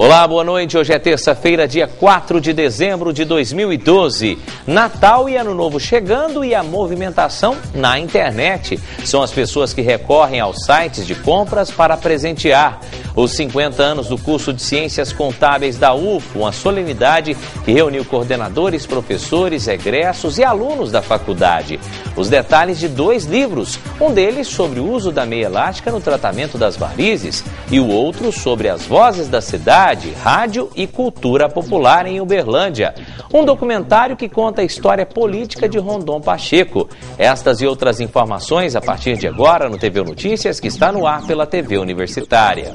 Olá, boa noite. Hoje é terça-feira, dia 4 de dezembro de 2012. Natal e Ano Novo chegando e a movimentação na internet. São as pessoas que recorrem aos sites de compras para presentear. Os 50 anos do curso de Ciências Contábeis da UFO, uma solenidade que reuniu coordenadores, professores, egressos e alunos da faculdade. Os detalhes de 2 livros, um deles sobre o uso da meia elástica no tratamento das varizes e o outro sobre as vozes da cidade, rádio e cultura popular em Uberlândia. Um documentário que conta a história política de Rondon Pacheco. Estas e outras informações a partir de agora no TV Notícias, que está no ar pela TV Universitária.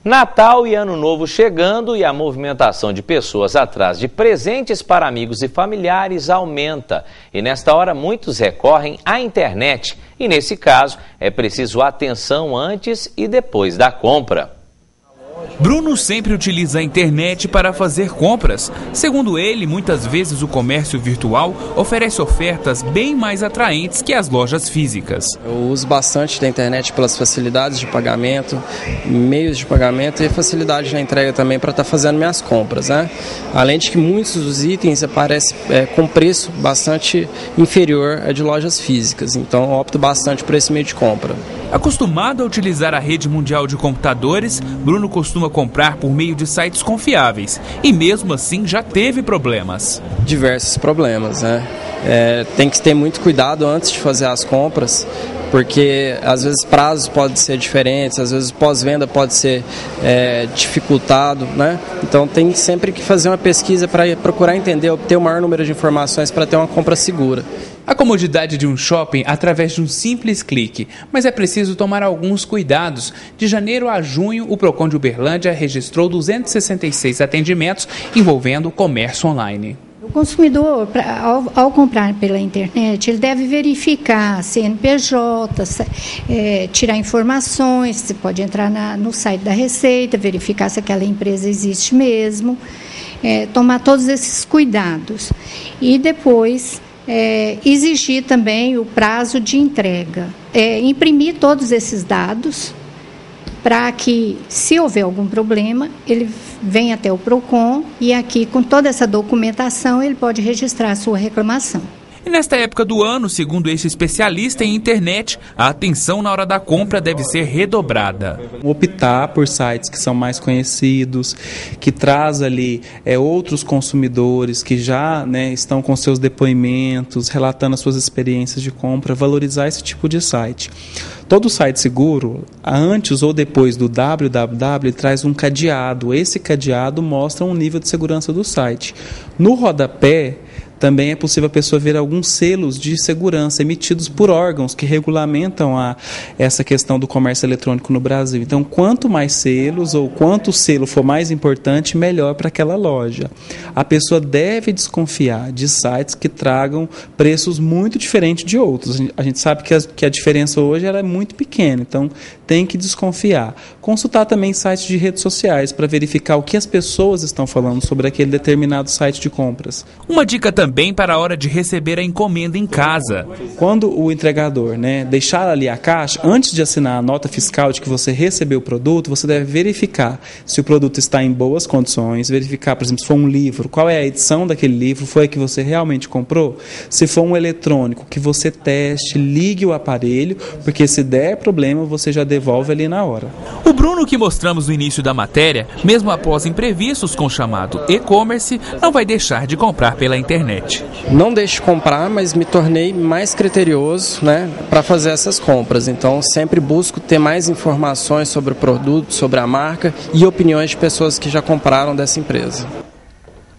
Natal e Ano Novo chegando e a movimentação de pessoas atrás de presentes para amigos e familiares aumenta. E nesta hora muitos recorrem à internet. E nesse caso é preciso atenção antes e depois da compra. Bruno sempre utiliza a internet para fazer compras. Segundo ele, muitas vezes o comércio virtual oferece ofertas bem mais atraentes que as lojas físicas. Eu uso bastante da internet pelas facilidades de pagamento, meios de pagamento e facilidade na entrega também para estar fazendo minhas compras, né? Além de que muitos dos itens aparecem com preço bastante inferior a de lojas físicas, então eu opto bastante por esse meio de compra. Acostumado a utilizar a rede mundial de computadores, Bruno costuma comprar por meio de sites confiáveis e mesmo assim já teve problemas. Diversos problemas, né? Tem que ter muito cuidado antes de fazer as compras, porque às vezes prazos podem ser diferentes, às vezes pós-venda pode ser dificultado, né? Então tem sempre que fazer uma pesquisa para procurar entender, obter o maior número de informações para ter uma compra segura. A comodidade de um shopping através de um simples clique, mas é preciso tomar alguns cuidados. De janeiro a junho, o Procon de Uberlândia registrou 266 atendimentos envolvendo comércio online. O consumidor, ao comprar pela internet, ele deve verificar CNPJ, tirar informações, você pode entrar no site da Receita, verificar se aquela empresa existe mesmo, tomar todos esses cuidados. E depois exigir também o prazo de entrega, imprimir todos esses dados para que, se houver algum problema, ele venha até o Procon e aqui, com toda essa documentação, ele pode registrar a sua reclamação. E nesta época do ano, segundo este especialista em internet, a atenção na hora da compra deve ser redobrada. Optar por sites que são mais conhecidos, que traz ali outros consumidores que já estão com seus depoimentos, relatando as suas experiências de compra, valorizar esse tipo de site. Todo site seguro, antes ou depois do www, traz um cadeado. Esse cadeado mostra um nível de segurança do site. No rodapé, também é possível a pessoa ver alguns selos de segurança emitidos por órgãos que regulamentam essa questão do comércio eletrônico no Brasil. Então, quanto mais selos ou quanto o selo for mais importante, melhor para aquela loja. A pessoa deve desconfiar de sites que tragam preços muito diferentes de outros. A gente sabe que a diferença hoje ela é muito pequena, então tem que desconfiar. Consultar também sites de redes sociais para verificar o que as pessoas estão falando sobre aquele determinado site de compras. Uma dica também para a hora de receber a encomenda em casa. Quando o entregador deixar ali a caixa, antes de assinar a nota fiscal de que você recebeu o produto, você deve verificar se o produto está em boas condições, verificar, por exemplo, se for um livro, qual é a edição daquele livro, foi a que você realmente comprou. Se for um eletrônico, que você teste, ligue o aparelho, porque se der problema, você já devolve ali na hora. O Bruno que mostramos no início da matéria, mesmo após imprevistos com o chamado e-commerce, não vai deixar de comprar pela internet. Não deixo de comprar, mas me tornei mais criterioso, para fazer essas compras. Então, sempre busco ter mais informações sobre o produto, sobre a marca e opiniões de pessoas que já compraram dessa empresa.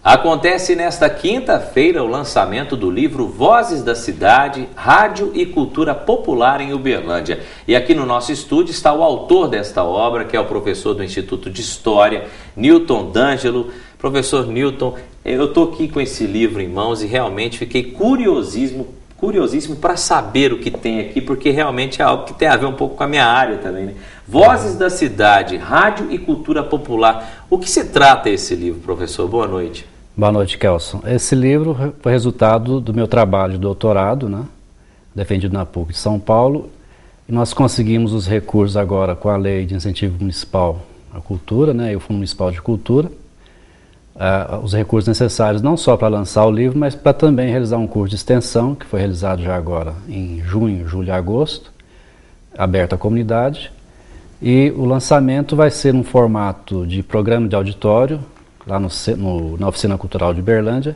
Acontece nesta quinta-feira o lançamento do livro Vozes da Cidade, Rádio e Cultura Popular em Uberlândia. E aqui no nosso estúdio está o autor desta obra, que é o professor do Instituto de História, Newton D'Angelo. Professor Newton, eu estou aqui com esse livro em mãos e realmente fiquei curiosíssimo para saber o que tem aqui, porque realmente é algo que tem a ver um pouco com a minha área também, Vozes da Cidade, Rádio e Cultura Popular. O que se trata esse livro, professor? Boa noite. Boa noite, Kelson. Esse livro foi resultado do meu trabalho de doutorado, defendido na PUC de São Paulo, e nós conseguimos os recursos agora com a Lei de Incentivo Municipal à Cultura, né, e o Fundo Municipal de Cultura, os recursos necessários não só para lançar o livro, mas para também realizar um curso de extensão, que foi realizado já agora em junho, julho e agosto, aberto à comunidade, e o lançamento vai ser num formato de programa de auditório, lá na Oficina Cultural de Uberlândia,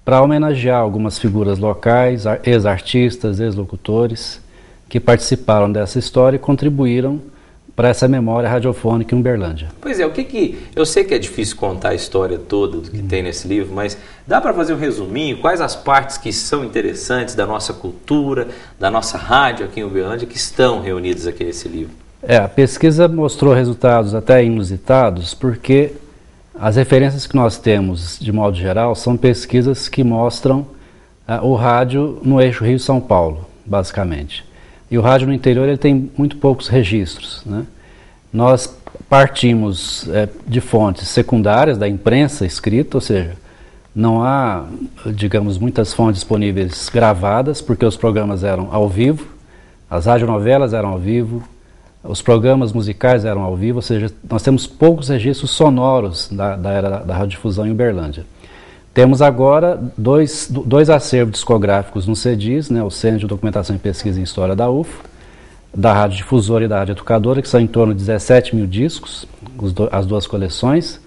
para homenagear algumas figuras locais, ex-artistas, ex-locutores, que participaram dessa história e contribuíram para essa memória radiofônica em Uberlândia. Pois é, eu sei que é difícil contar a história toda do que tem nesse livro, mas dá para fazer um resuminho? Quais as partes que são interessantes da nossa cultura, da nossa rádio aqui em Uberlândia, que estão reunidas aqui nesse livro? A pesquisa mostrou resultados até inusitados, porque as referências que nós temos, de modo geral, são pesquisas que mostram o rádio no eixo Rio-São Paulo, basicamente. E o rádio no interior ele tem muito poucos registros, né? Nós partimos de fontes secundárias da imprensa escrita, ou seja, não há, digamos, muitas fontes disponíveis gravadas, porque os programas eram ao vivo, as radionovelas eram ao vivo, os programas musicais eram ao vivo, ou seja, nós temos poucos registros sonoros da era da radiodifusão em Uberlândia. Temos agora dois acervos discográficos no CEDIS, né, o Centro de Documentação e Pesquisa em História da UFO, da Rádio Difusora e da Rádio Educadora, que são em torno de 17 mil discos, as duas coleções,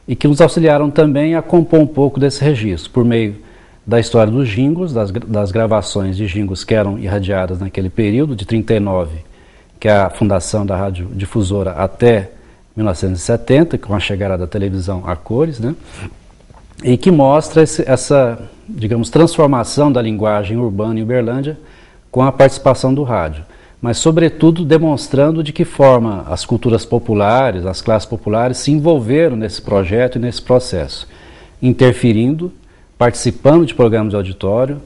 e que nos auxiliaram também a compor um pouco desse registro, por meio da história dos jingles, das gravações de jingles que eram irradiadas naquele período, de 39, que é a fundação da Rádio Difusora, até 1970, com a chegada da televisão a cores, né? E que mostra essa, digamos, transformação da linguagem urbana em Uberlândia com a participação do rádio, mas sobretudo demonstrando de que forma as culturas populares, as classes populares se envolveram nesse projeto e nesse processo, interferindo, participando de programas de auditório,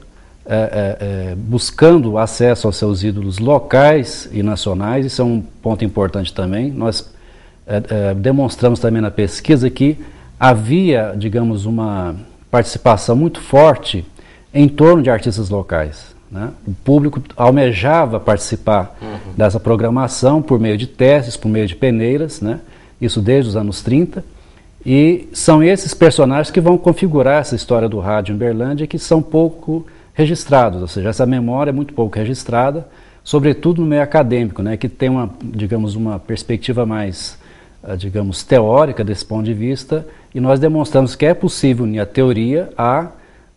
buscando acesso aos seus ídolos locais e nacionais. Isso é um ponto importante também. Nós demonstramos também na pesquisa que havia, digamos, uma participação muito forte em torno de artistas locais, né? O público almejava participar dessa programação por meio de testes, por meio de peneiras, né? Isso desde os anos 30, e são esses personagens que vão configurar essa história do rádio em Uberlândia, que são pouco registrados, ou seja, essa memória é muito pouco registrada, sobretudo no meio acadêmico, né? Que tem uma, digamos, uma perspectiva mais, digamos, teórica desse ponto de vista, e nós demonstramos que é possível unir a teoria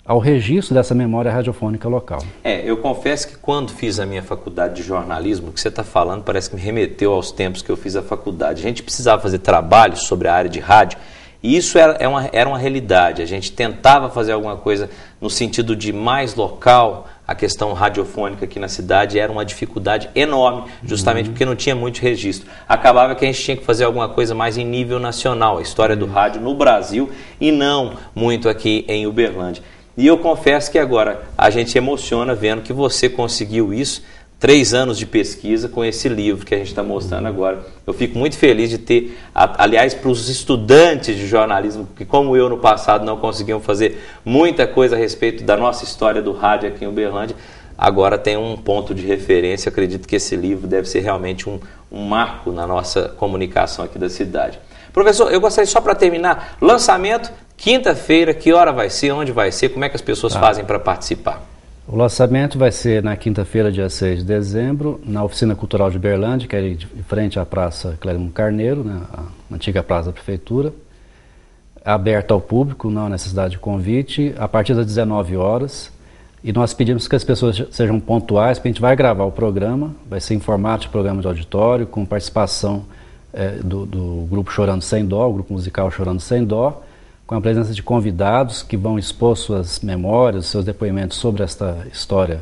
ao registro dessa memória radiofônica local. Eu confesso que quando fiz a minha faculdade de jornalismo, o que você está falando parece que me remeteu aos tempos que eu fiz a faculdade. A gente precisava fazer trabalhos sobre a área de rádio, e isso era uma realidade. A gente tentava fazer alguma coisa no sentido de mais local. A questão radiofônica aqui na cidade era uma dificuldade enorme, justamente porque não tinha muito registro. Acabava que a gente tinha que fazer alguma coisa mais em nível nacional, a história do rádio no Brasil e não muito aqui em Uberlândia. E eu confesso que agora a gente se emociona vendo que você conseguiu isso, 3 anos de pesquisa com esse livro que a gente está mostrando agora. Eu fico muito feliz de ter, aliás, para os estudantes de jornalismo, que como eu no passado não conseguiam fazer muita coisa a respeito da nossa história do rádio aqui em Uberlândia, agora tem um ponto de referência. Acredito que esse livro deve ser realmente um marco na nossa comunicação aqui da cidade. Professor, eu gostaria só para terminar, lançamento, quinta-feira, que hora vai ser, onde vai ser, como é que as pessoas fazem para participar? O lançamento vai ser na quinta-feira, dia 6 de dezembro, na Oficina Cultural de Uberlândia, que é de frente à Praça Clérimo Carneiro, né, a antiga Praça da Prefeitura, aberta ao público, não há necessidade de convite, a partir das 19 horas. E nós pedimos que as pessoas sejam pontuais, porque a gente vai gravar o programa, vai ser em formato de programa de auditório, com participação do grupo Chorando Sem Dó, o grupo musical Chorando Sem Dó, com a presença de convidados que vão expor suas memórias, seus depoimentos sobre esta história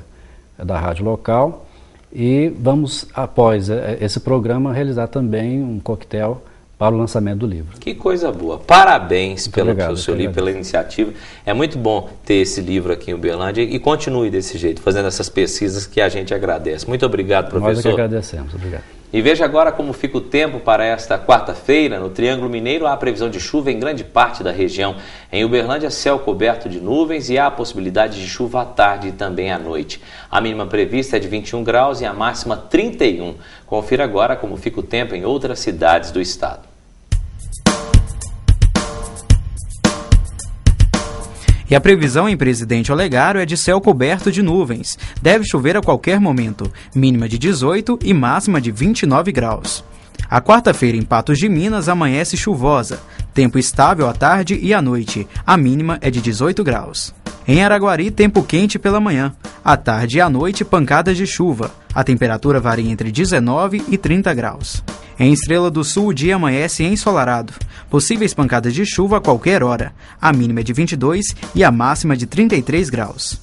da rádio local. E vamos, após esse programa, realizar também um coquetel para o lançamento do livro. Que coisa boa. Parabéns pelo seu livro, pela iniciativa. É muito bom ter esse livro aqui em Uberlândia e continue desse jeito, fazendo essas pesquisas que a gente agradece. Muito obrigado, professor. Nós é que agradecemos. Obrigado. E veja agora como fica o tempo para esta quarta-feira. No Triângulo Mineiro há previsão de chuva em grande parte da região. Em Uberlândia, céu coberto de nuvens e há a possibilidade de chuva à tarde e também à noite. A mínima prevista é de 21 graus e a máxima 31. Confira agora como fica o tempo em outras cidades do estado. E a previsão em Presidente Olegário é de céu coberto de nuvens. Deve chover a qualquer momento, mínima de 18 e máxima de 29 graus. A quarta-feira em Patos de Minas amanhece chuvosa. Tempo estável à tarde e à noite. A mínima é de 18 graus. Em Araguari, tempo quente pela manhã. À tarde e à noite, pancadas de chuva. A temperatura varia entre 19 e 30 graus. Em Estrela do Sul, o dia amanhece ensolarado. Possíveis pancadas de chuva a qualquer hora. A mínima é de 22 e a máxima de 33 graus.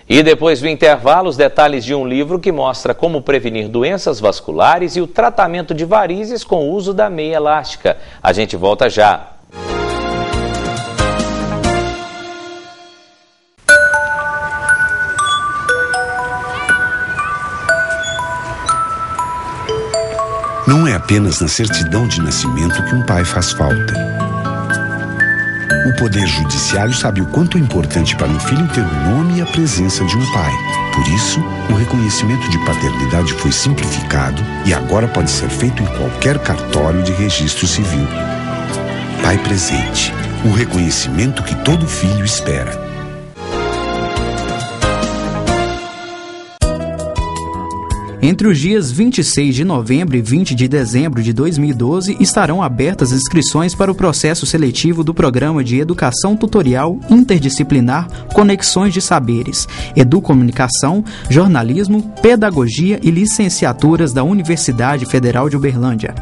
E depois do intervalo, os detalhes de um livro que mostra como prevenir doenças vasculares e o tratamento de varizes com o uso da meia elástica. A gente volta já. Não é apenas na certidão de nascimento que um pai faz falta. O Poder Judiciário sabe o quanto é importante para um filho ter o nome e a presença de um pai. Por isso, o reconhecimento de paternidade foi simplificado e agora pode ser feito em qualquer cartório de registro civil. Pai presente, o reconhecimento que todo filho espera. Entre os dias 26 de novembro e 20 de dezembro de 2012, estarão abertas inscrições para o processo seletivo do Programa de Educação Tutorial Interdisciplinar Conexões de Saberes, Educomunicação, Jornalismo, Pedagogia e Licenciaturas da Universidade Federal de Uberlândia.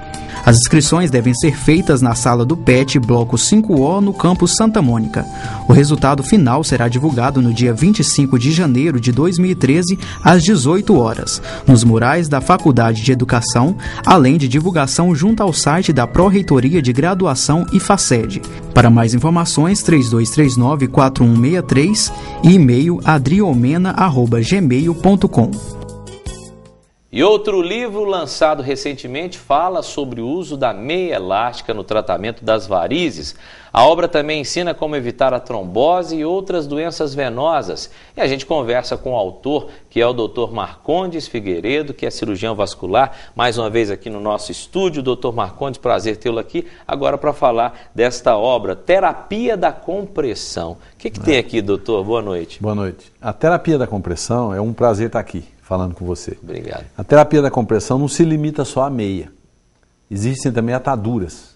As inscrições devem ser feitas na sala do PET, bloco 5O, no campus Santa Mônica. O resultado final será divulgado no dia 25 de janeiro de 2013, às 18 horas, nos murais da Faculdade de Educação, além de divulgação junto ao site da Pró-Reitoria de Graduação e FACED. Para mais informações, 3239-4163 e e-mail adriomena@gmail.com. E outro livro lançado recentemente fala sobre o uso da meia elástica no tratamento das varizes. A obra também ensina como evitar a trombose e outras doenças venosas. E a gente conversa com o autor, que é o Dr. Marcondes Figueiredo, que é cirurgião vascular, mais uma vez aqui no nosso estúdio. Dr. Marcondes, prazer tê-lo aqui, agora para falar desta obra, Terapia da Compressão. O que tem aqui, doutor? Boa noite. Boa noite. A terapia da compressão, é um prazer estar aqui falando com você. Obrigado. A terapia da compressão não se limita só à meia. Existem também ataduras,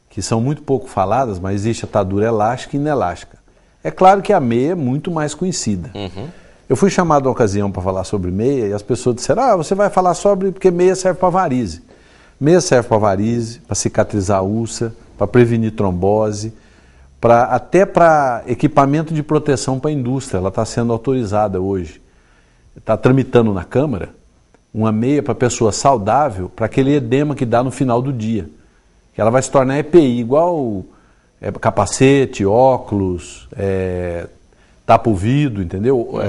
que são muito pouco faladas, mas existe atadura elástica e inelástica. É claro que a meia é muito mais conhecida. Eu fui chamado uma ocasião para falar sobre meia e as pessoas disseram, você vai falar sobre porque meia serve para varize. Meia serve para varize, para cicatrizar a úlcera, para prevenir trombose, até para equipamento de proteção para a indústria. Ela está sendo autorizada hoje. Está tramitando na Câmara uma meia para pessoa saudável, para aquele edema que dá no final do dia. Que ela vai se tornar EPI, igual capacete, óculos, tapa ouvido, entendeu?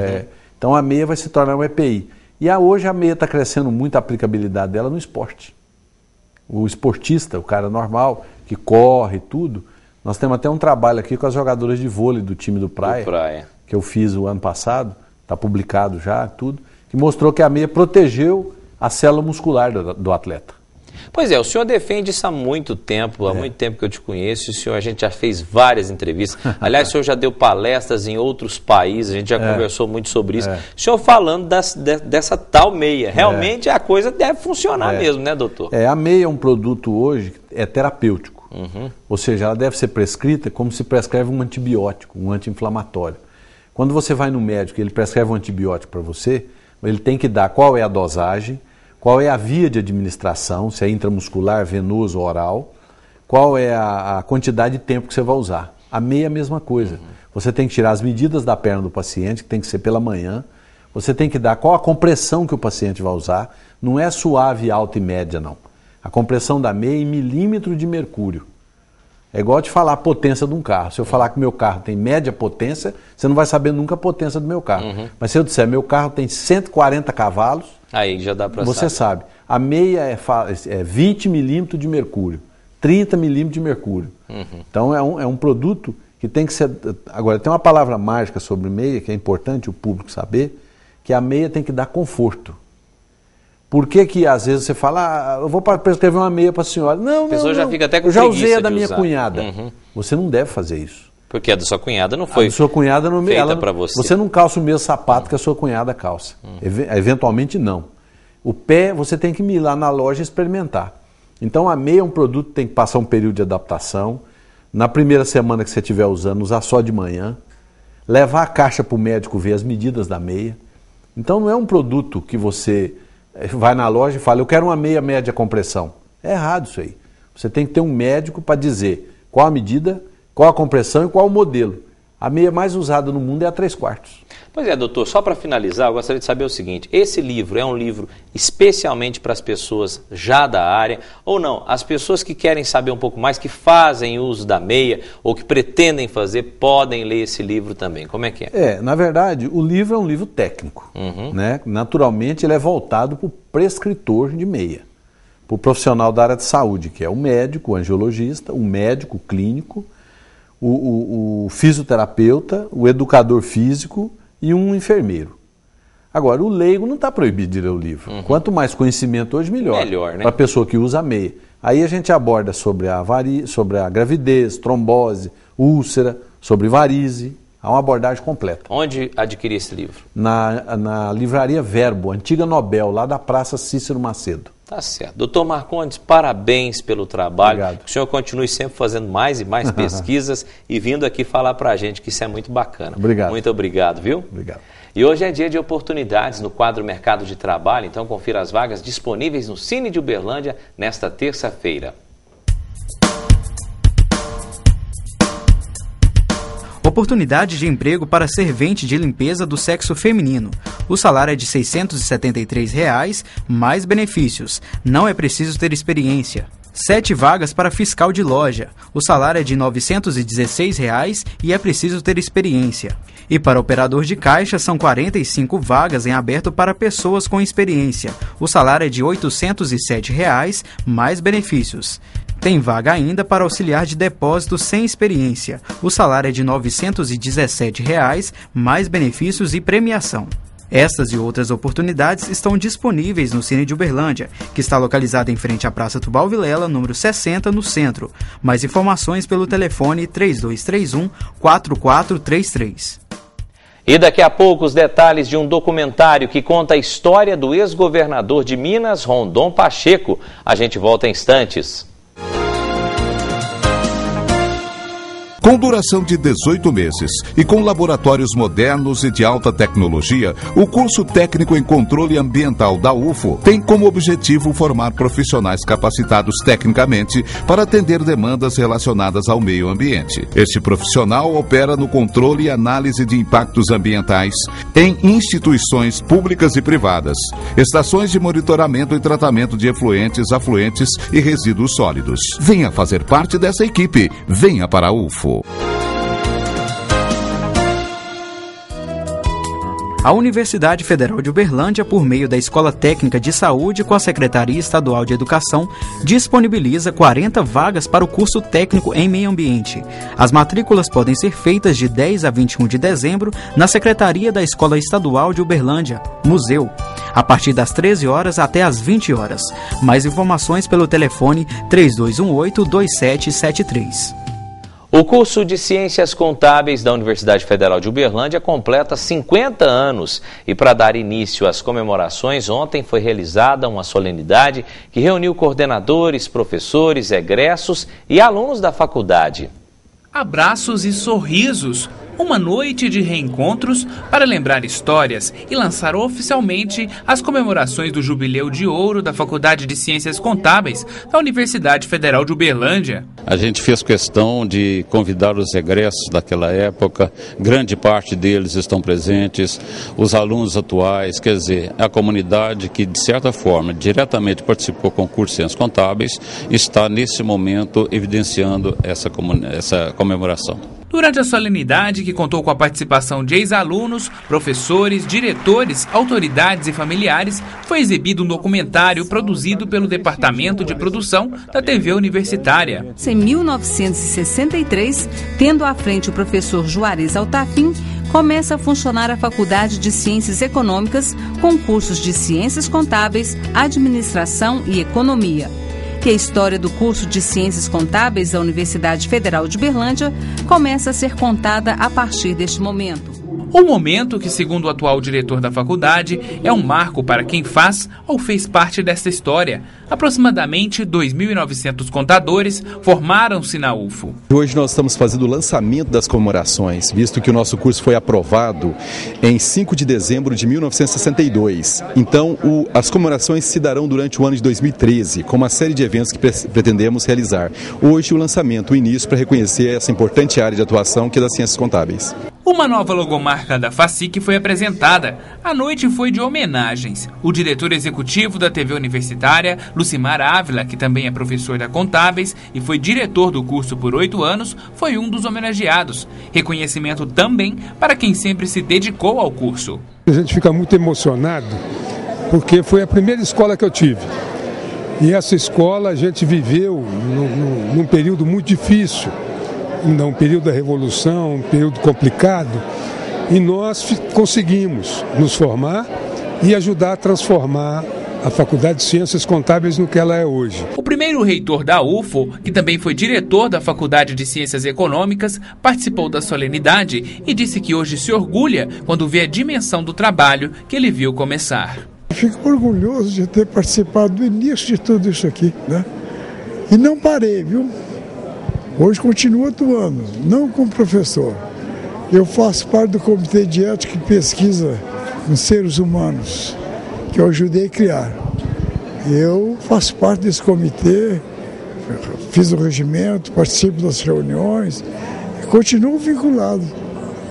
Então a meia vai se tornar um EPI. E hoje a meia está crescendo muito a aplicabilidade dela no esporte. O esportista, o cara normal, que corre tudo, nós temos até um trabalho aqui com as jogadoras de vôlei do time do Praia. Que eu fiz o ano passado. Está publicado já, tudo, que mostrou que a meia protegeu a célula muscular do atleta. Pois é, o senhor defende isso há muito tempo, muito tempo que eu te conheço, a gente já fez várias entrevistas, aliás, o senhor já deu palestras em outros países, a gente já conversou muito sobre isso, o senhor falando dessa tal meia, realmente a coisa deve funcionar mesmo, né, doutor? A meia é um produto hoje, terapêutico, ou seja, ela deve ser prescrita como se prescreve um antibiótico, um anti-inflamatório. Quando você vai no médico e ele prescreve um antibiótico para você, ele tem que dar qual é a dosagem, qual é a via de administração, se é intramuscular, venoso ou oral, qual é a quantidade de tempo que você vai usar. A meia é a mesma coisa. Você tem que tirar as medidas da perna do paciente, que tem que ser pela manhã. Você tem que dar qual a compressão que o paciente vai usar. Não é suave, alta e média, não. A compressão da meia é em milímetro de mercúrio. É igual te falar a potência de um carro. Se eu falar que meu carro tem média potência, você não vai saber nunca a potência do meu carro. Mas se eu disser meu carro tem 140 cavalos, aí já dá para você sabe. A meia é 20 milímetros de mercúrio, 30 milímetros de mercúrio. Então é um produto que tem que ser... Agora, tem uma palavra mágica sobre meia que é importante o público saber, que a meia tem que dar conforto. Por que às vezes você fala, eu vou prescrever uma meia para a senhora? Não, a pessoa já fica até com eu já preguiça usei a da de minha usar. cunhada. Você não deve fazer isso. Porque a da sua cunhada não foi a da sua cunhada não, feita para você. Você não calça o mesmo sapato que a sua cunhada calça. Eventualmente não. O pé você tem que ir lá na loja e experimentar. Então a meia é um produto que tem que passar um período de adaptação. Na primeira semana que você estiver usando, usar só de manhã. Levar a caixa para o médico ver as medidas da meia. Então não é um produto que você vai na loja e fala, eu quero uma meia média compressão. É errado isso aí. Você tem que ter um médico para dizer qual a medida, qual a compressão e qual o modelo. A meia mais usada no mundo é a 3/4. Pois é, doutor, só para finalizar, eu gostaria de saber o seguinte, esse livro é um livro especialmente para as pessoas já da área, ou não? As pessoas que querem saber um pouco mais, que fazem uso da meia, ou que pretendem fazer, podem ler esse livro também. Como é que é? Na verdade, o livro é um livro técnico. Né? Naturalmente, ele é voltado para o prescritor de meia, para o profissional da área de saúde, que é o médico, o angiologista, o médico clínico, o fisioterapeuta, o educador físico e um enfermeiro. Agora, o leigo não está proibido de ler o livro. Quanto mais conhecimento hoje, melhor. Né? Para a pessoa que usa a meia. Aí a gente aborda sobre a gravidez, trombose, úlcera, sobre varize. Há uma abordagem completa. Onde adquirir esse livro? Na livraria Verbo, antiga Nobel, lá da Praça Cícero Macedo. Tá certo. Doutor Marcondes, parabéns pelo trabalho. Obrigado. Que o senhor continue sempre fazendo mais e mais pesquisas e vindo aqui falar para a gente, que isso é muito bacana. Obrigado. Muito obrigado, viu? Obrigado. E hoje é dia de oportunidades no quadro Mercado de Trabalho, então confira as vagas disponíveis no Cine de Uberlândia nesta terça-feira. Oportunidade de emprego para servente de limpeza do sexo feminino. O salário é de R$ 673, mais benefícios. Não é preciso ter experiência. 7 vagas para fiscal de loja. O salário é de R$ 916 e é preciso ter experiência. E para operador de caixa, são 45 vagas em aberto para pessoas com experiência. O salário é de R$ 807, mais benefícios. Tem vaga ainda para auxiliar de depósito sem experiência. O salário é de R$ 917, mais benefícios e premiação. Estas e outras oportunidades estão disponíveis no Cine de Uberlândia, que está localizado em frente à Praça Tubal Vilela, número 60, no centro. Mais informações pelo telefone 3231-4433. E daqui a pouco os detalhes de um documentário que conta a história do ex-governador de Minas, Rondon Pacheco. A gente volta em instantes. Com duração de 18 meses e com laboratórios modernos e de alta tecnologia, o curso técnico em controle ambiental da UFO tem como objetivo formar profissionais capacitados tecnicamente para atender demandas relacionadas ao meio ambiente. Este profissional opera no controle e análise de impactos ambientais em instituições públicas e privadas, estações de monitoramento e tratamento de efluentes, afluentes e resíduos sólidos. Venha fazer parte dessa equipe. Venha para a UFO. A Universidade Federal de Uberlândia, por meio da Escola Técnica de Saúde com a Secretaria Estadual de Educação, disponibiliza 40 vagas para o curso técnico em meio ambiente. As matrículas podem ser feitas de 10 a 21 de dezembro na Secretaria da Escola Estadual de Uberlândia, Museu, a partir das 13 horas até as 20 horas. Mais informações pelo telefone 3218-2773. O curso de Ciências Contábeis da Universidade Federal de Uberlândia completa 50 anos e para dar início às comemorações, ontem foi realizada uma solenidade que reuniu coordenadores, professores, egressos e alunos da faculdade. Abraços e sorrisos, uma noite de reencontros para lembrar histórias e lançar oficialmente as comemorações do Jubileu de Ouro da Faculdade de Ciências Contábeis da Universidade Federal de Uberlândia. A gente fez questão de convidar os egressos daquela época, grande parte deles estão presentes, os alunos atuais, quer dizer, a comunidade que de certa forma diretamente participou com o curso de Ciências Contábeis está nesse momento evidenciando essa comemoração. Durante a solenidade, que contou com a participação de ex-alunos, professores, diretores, autoridades e familiares, foi exibido um documentário produzido pelo Departamento de Produção da TV Universitária. Em 1963, tendo à frente o professor Juarez Altafim, começa a funcionar a Faculdade de Ciências Econômicas com cursos de Ciências Contábeis, Administração e Economia. E a história do curso de Ciências Contábeis da Universidade Federal de Uberlândia começa a ser contada a partir deste momento. Um momento que, segundo o atual diretor da faculdade, é um marco para quem faz ou fez parte dessa história. Aproximadamente 2.900 contadores formaram-se na UFO. Hoje nós estamos fazendo o lançamento das comemorações, visto que o nosso curso foi aprovado em 5 de dezembro de 1962. Então, as comemorações se darão durante o ano de 2013, com uma série de eventos que pretendemos realizar. Hoje, o lançamento, o início para reconhecer essa importante área de atuação que é das ciências contábeis. Uma nova logomarca da FACIC foi apresentada. A noite foi de homenagens. O diretor executivo da TV Universitária, Lucimar Ávila, que também é professor da Contábeis e foi diretor do curso por 8 anos, foi um dos homenageados. Reconhecimento também para quem sempre se dedicou ao curso. A gente fica muito emocionado porque foi a primeira escola que eu tive. E essa escola a gente viveu num período muito difícil. Um período da Revolução, um período complicado, e nós conseguimos nos formar e ajudar a transformar a Faculdade de Ciências Contábeis no que ela é hoje. O primeiro reitor da UFO, que também foi diretor da Faculdade de Ciências Econômicas, participou da solenidade e disse que hoje se orgulha quando vê a dimensão do trabalho que ele viu começar. Fico orgulhoso de ter participado do início de tudo isso aqui, né? E não parei, viu? Hoje continuo atuando, não como professor. Eu faço parte do Comitê de Ética e Pesquisa nos Seres Humanos, que eu ajudei a criar. Eu faço parte desse comitê, fiz o regimento, participo das reuniões e continuo vinculado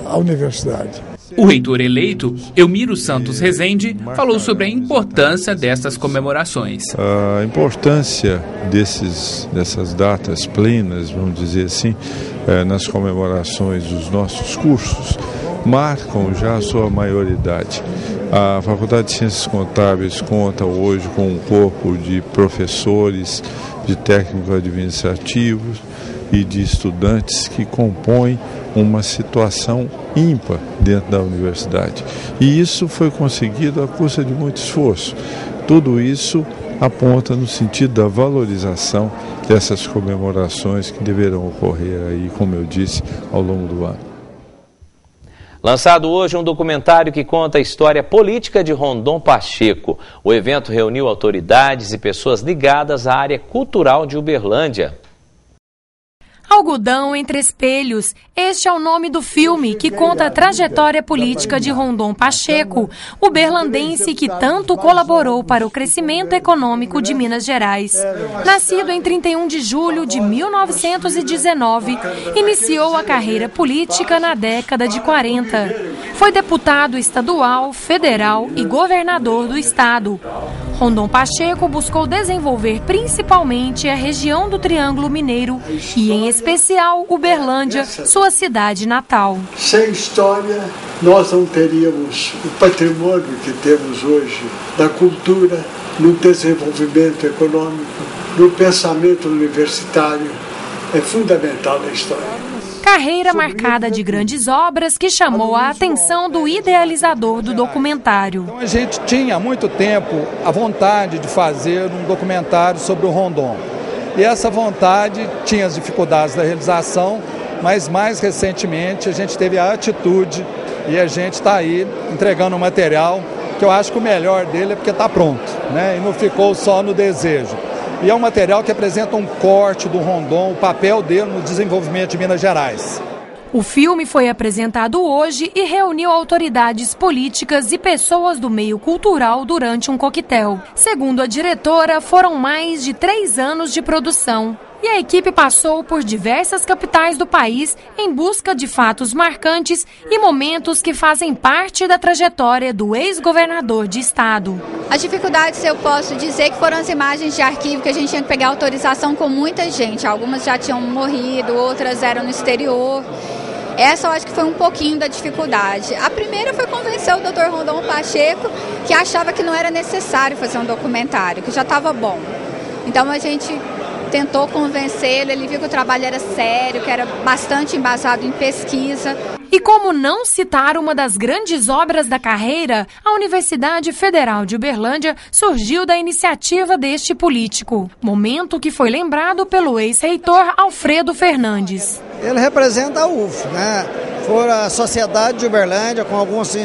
à universidade. O reitor eleito, Elmiro Santos Rezende, falou sobre a importância dessas comemorações. A importância dessas datas plenas, vamos dizer assim, nas comemorações dos nossos cursos, marcam já a sua maioridade. A Faculdade de Ciências Contábeis conta hoje com um corpo de professores, de técnicos administrativos e de estudantes que compõem uma situação ímpar dentro da universidade. E isso foi conseguido à custa de muito esforço. Tudo isso aponta no sentido da valorização dessas comemorações que deverão ocorrer aí, como eu disse, ao longo do ano. Lançado hoje um documentário que conta a história política de Rondon Pacheco. O evento reuniu autoridades e pessoas ligadas à área cultural de Uberlândia. Algodão entre espelhos. Este é o nome do filme que conta a trajetória política de Rondon Pacheco, o berlandense que tanto colaborou para o crescimento econômico de Minas Gerais. Nascido em 31 de julho de 1919, iniciou a carreira política na década de 40. Foi deputado estadual, federal e governador do estado. Rondon Pacheco buscou desenvolver principalmente a região do Triângulo Mineiro e, em especial, Uberlândia, sua cidade natal. Sem história, nós não teríamos o patrimônio que temos hoje da cultura, no desenvolvimento econômico, no pensamento universitário. É fundamental na história. Carreira marcada de grandes obras que chamou a atenção do idealizador do documentário. Então a gente tinha há muito tempo a vontade de fazer um documentário sobre o Rondon. E essa vontade tinha as dificuldades da realização, mas mais recentemente a gente teve a atitude e a gente está aí entregando um material que eu acho que o melhor dele é porque está pronto, né? E não ficou só no desejo. E é um material que apresenta um corte do Rondon, o papel dele no desenvolvimento de Minas Gerais. O filme foi apresentado hoje e reuniu autoridades políticas e pessoas do meio cultural durante um coquetel. Segundo a diretora, foram mais de 3 anos de produção. E a equipe passou por diversas capitais do país em busca de fatos marcantes e momentos que fazem parte da trajetória do ex-governador de estado. As dificuldades, eu posso dizer, que foram as imagens de arquivo que a gente tinha que pegar autorização com muita gente. Algumas já tinham morrido, outras eram no exterior. Essa eu acho que foi um pouquinho da dificuldade. A primeira foi convencer o Dr. Rondon Pacheco, que achava que não era necessário fazer um documentário, que já estava bom. Então a gente tentou convencê-lo, ele viu que o trabalho era sério, que era bastante embasado em pesquisa. E como não citar uma das grandes obras da carreira, a Universidade Federal de Uberlândia surgiu da iniciativa deste político, momento que foi lembrado pelo ex-reitor Alfredo Fernandes. Ele representa a UF, né? Foi a sociedade de Uberlândia com alguns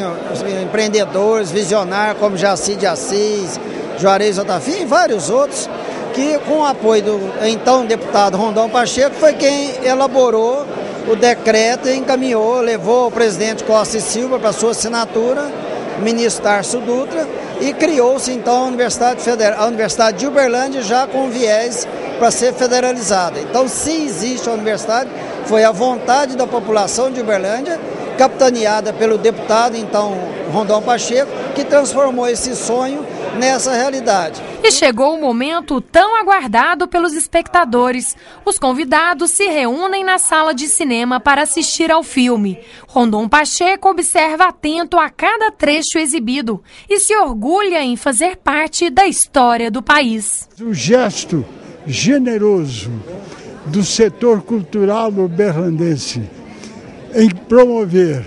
empreendedores, visionários como Jaci de Assis, Juarez Otafim e vários outros, que com o apoio do então deputado Rondon Pacheco foi quem elaborou o decreto e encaminhou, levou o presidente Costa e Silva para sua assinatura, o ministro Tarso Dutra, e criou-se então a Universidade de Uberlândia já com viés para ser federalizada. Então, se existe a universidade, foi a vontade da população de Uberlândia, capitaneada pelo deputado então Rondon Pacheco, que transformou esse sonho nessa realidade. E chegou o momento tão aguardado pelos espectadores. Os convidados se reúnem na sala de cinema para assistir ao filme. Rondon Pacheco observa atento a cada trecho exibido e se orgulha em fazer parte da história do país. O gesto generoso do setor cultural uberlandense em promover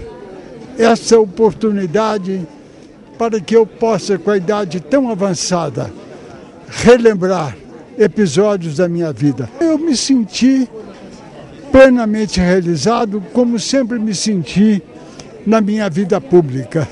essa oportunidade para que eu possa, com a idade tão avançada, relembrar episódios da minha vida. Eu me senti plenamente realizado, como sempre me senti na minha vida pública.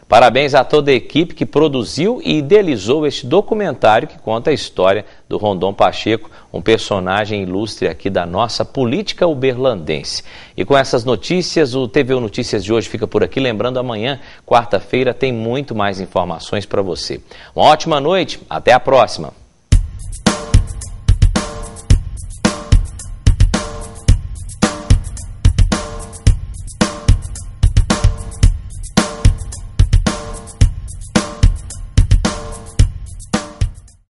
Parabéns a toda a equipe que produziu e idealizou este documentário que conta a história do Rondon Pacheco, um personagem ilustre aqui da nossa política uberlandense. E com essas notícias, o TVU Notícias de hoje fica por aqui. Lembrando, amanhã, quarta-feira, tem muito mais informações para você. Uma ótima noite, até a próxima.